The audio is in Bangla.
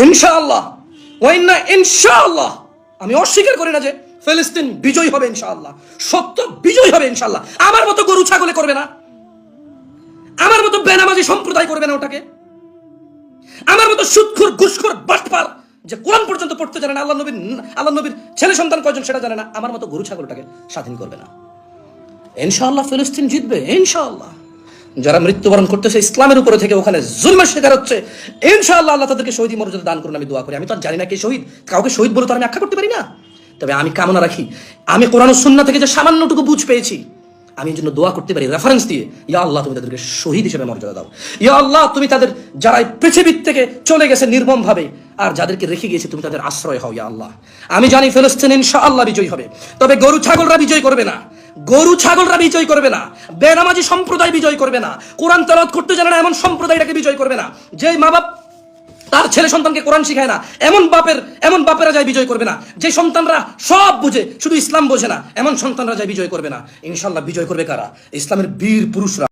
ইনশাআল্লাহ ওয়াইন্না ইনশাআল্লাহ, আমি অস্বীকার করি না যে ফিলিস্তিন বিজয় হবে ইনশাআল্লাহ, সত্য বিজয় হবে ইনশাআল্লাহ। আমার মতো গরু ছাগলে করবে না, আমার মতো বেনামাজি সম্প্রদায় করবে না ওটাকে, আমার মতো সুদখোর ঘুষখোর বাটপার যে কোরআন পর্যন্ত পড়তে জানে না, আল্লাহ নবীর ছেলে সন্তান কয়জন সেটা জানে না, আমার মতো গরু ছাগলটাকে স্বাধীন করবে না। ইনশাআল্লাহ ফিলিস্তিন জিতবে ইনশাআল্লাহ। যারা মৃত্যুবরণ করতেছে ইসলামের উপরে থেকে, ওখানে জুলমের শিকার হচ্ছে, ইনশাআল্লাহ আল্লাহ তাদেরকে শহীদ মর্যাদা দান করুন, আমি দোয়া করি। আমি তো জানি না কে শহীদ, কাউকে শহীদ বলে তো আমি আখ্যা করতে পারি না, তবে আমি কামনা রাখি আমি কোরআন ও সুন্নাহ থেকে যে সামান্যটুকু বুঝ পেয়েছি, আমি এই জন্য দোয়া করতে পারি রেফারেন্স দিয়ে, ইয়া আল্লাহ তুমি তাদেরকে শহীদ হিসেবে মর্যাদা দাও, ইয়া আল্লাহ তুমি তাদের যারা পৃথিবীর থেকে চলে গেছে নির্মম ভাবে আর যাদেরকে রেখে গিয়েছে তুমি তাদের আশ্রয় হও ইয়া আল্লাহ। আমি জানি ফিলিস্তিন ইনশাআল্লাহ বিজয় হবে, তবে গরু ছাগলরা বিজয় করবে না, গরু ছাগলরা বিজয় করবে না, বেনামাজি সম্প্রদায় বিজয় করবে না, কোরআন তেলাওয়াত করতে জানে না এমন সম্প্রদায়টাকে বিজয় করবে না, যেই মা বাপ তার ছেলে সন্তানকে কোরআন শিখায় না এমন বাপেরা যায় বিজয় করবে না, যে সন্তানরা সব বুঝে শুধু ইসলাম বোঝে না এমন সন্তানরা যায় বিজয় করবে না। ইনশাআল্লাহ বিজয় করবে কারা? ইসলামের বীর পুরুষরা।